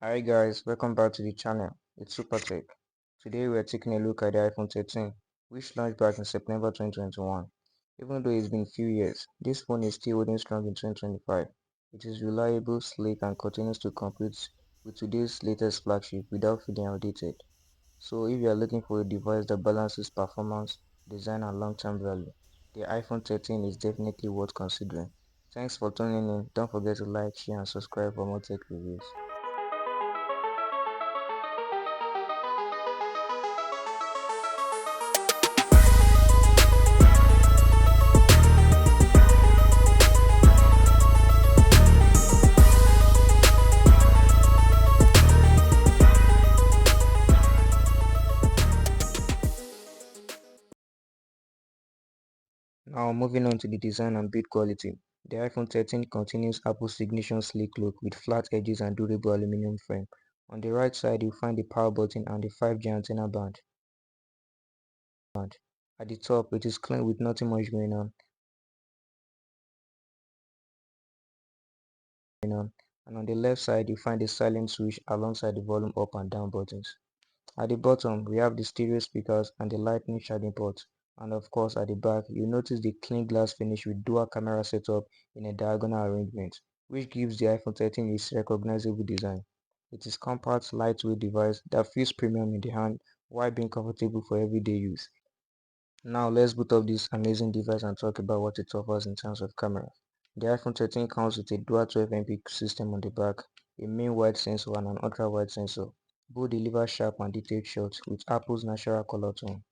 Hi guys, welcome back to the channel. It's Super Tech. Today we are taking a look at the iPhone 13, which launched back in September 2021. Even though it's been a few years, this phone is still holding strong in 2025. It is reliable, sleek, and continues to compete with today's latest flagship without feeling outdated. So if you are looking for a device that balances performance, design, and long-term value, the iPhone 13 is definitely worth considering. Thanks for tuning in. Don't forget to like, share, and subscribe for more tech reviews. Now moving on to the design and build quality. The iPhone 13 continues Apple's signature sleek look with flat edges and durable aluminum frame. On the right side you find the power button and the 5G antenna band. At the top it is clean with nothing much going on. And on the left side you find the silent switch alongside the volume up and down buttons. At the bottom we have the stereo speakers and the lightning charging port. And of course at the back you notice the clean glass finish with dual camera setup in a diagonal arrangement, which gives the iPhone 13 its recognizable design. It is compact, lightweight device that feels premium in the hand while being comfortable for everyday use. Now let's boot up this amazing device and talk about what it offers in terms of camera. The iPhone 13 comes with a dual 12MP system on the back, a main wide sensor and an ultra wide sensor. Both deliver sharp and detailed shots with Apple's natural color tone.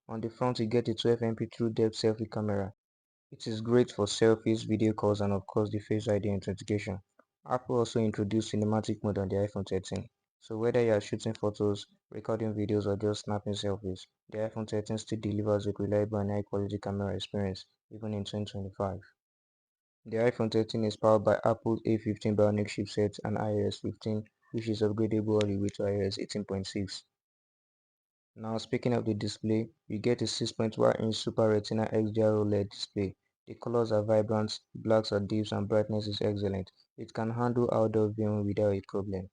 On the front you get a 12MP true depth selfie camera. It is great for selfies, video calls and of course the Face ID authentication. Apple also introduced cinematic mode on the iPhone 13. So whether you are shooting photos, recording videos or just snapping selfies, the iPhone 13 still delivers a reliable and high quality camera experience even in 2025. The iPhone 13 is powered by Apple's A15 Bionic chipset and iOS 15, which is upgradable all the way to iOS 18.6. Now speaking of the display, you get a 6.1-inch Super Retina XDR OLED display. The colors are vibrant, blacks are deep and brightness is excellent. It can handle outdoor viewing without a problem.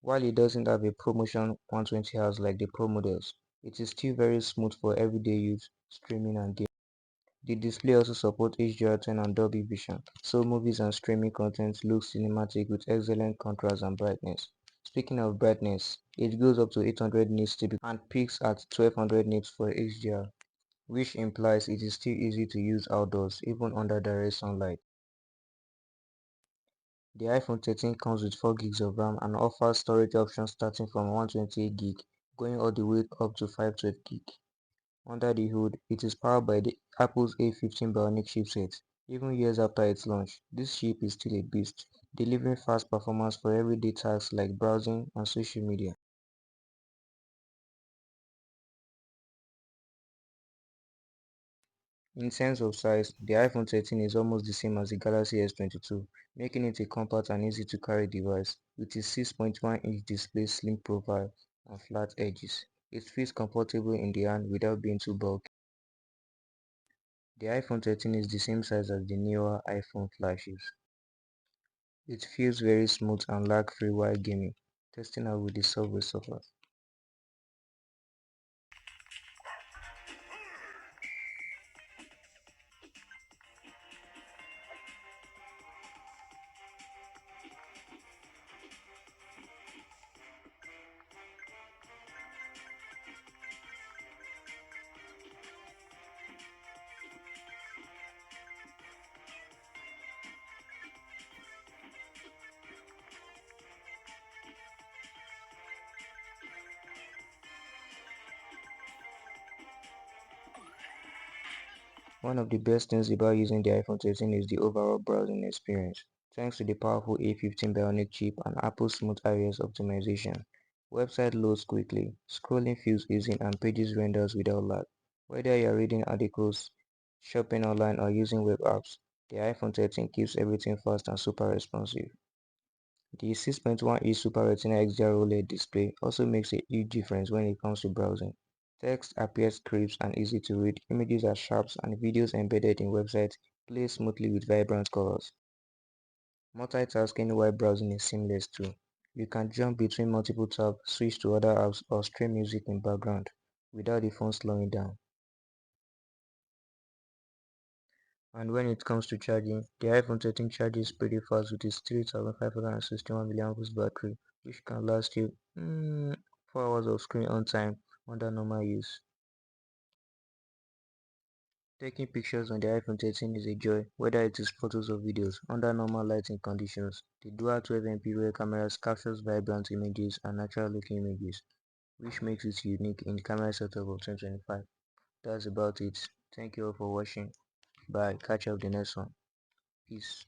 While it doesn't have a ProMotion 120Hz like the Pro models, it is still very smooth for everyday use, streaming and gaming. The display also supports HDR10 and Dolby Vision, so movies and streaming content look cinematic with excellent contrast and brightness. Speaking of brightness, it goes up to 800 nits typically and peaks at 1200 nits for HDR, which implies it is still easy to use outdoors even under direct sunlight. The iPhone 13 comes with 4 gigs of RAM and offers storage options starting from 128 gig going all the way up to 512 gig. Under the hood, it is powered by the Apple's A15 Bionic chipset. Even years after its launch, this chip is still a beast, delivering fast performance for everyday tasks like browsing and social media. In terms of size, the iPhone 13 is almost the same as the Galaxy S22, making it a compact and easy to carry device with its 6.1-inch display, slim profile, and flat edges. It feels comfortable in the hand without being too bulky. The iPhone 13 is the same size as the newer iPhone flagships. It feels very smooth and lag-free while gaming. Testing out with the Subway Surfers. One of the best things about using the iPhone 13 is the overall browsing experience. Thanks to the powerful A15 Bionic chip and Apple's smooth iOS optimization, website loads quickly, scrolling feels easy and pages renders without lag. Whether you are reading articles, shopping online or using web apps, the iPhone 13 keeps everything fast and super responsive. The 6.1-inch Super Retina XDR OLED display also makes a huge difference when it comes to browsing. Text appears crisp and easy to read, images are sharp and videos embedded in websites plays smoothly with vibrant colors. Multitasking while browsing is seamless too. You can jump between multiple tabs, switch to other apps, or stream music in background without the phone slowing down. And when it comes to charging, the iPhone 13 charges pretty fast with its 3561 mAh battery, which can last you 4 hours of screen on time under normal use. Taking pictures on the iPhone 13 is a joy, whether it is photos or videos, under normal lighting conditions. The dual 12MP rear camera captures vibrant images and natural looking images, which makes it unique in the camera setup of 2025. That's about it. Thank you all for watching. Bye. Catch up the next one. Peace.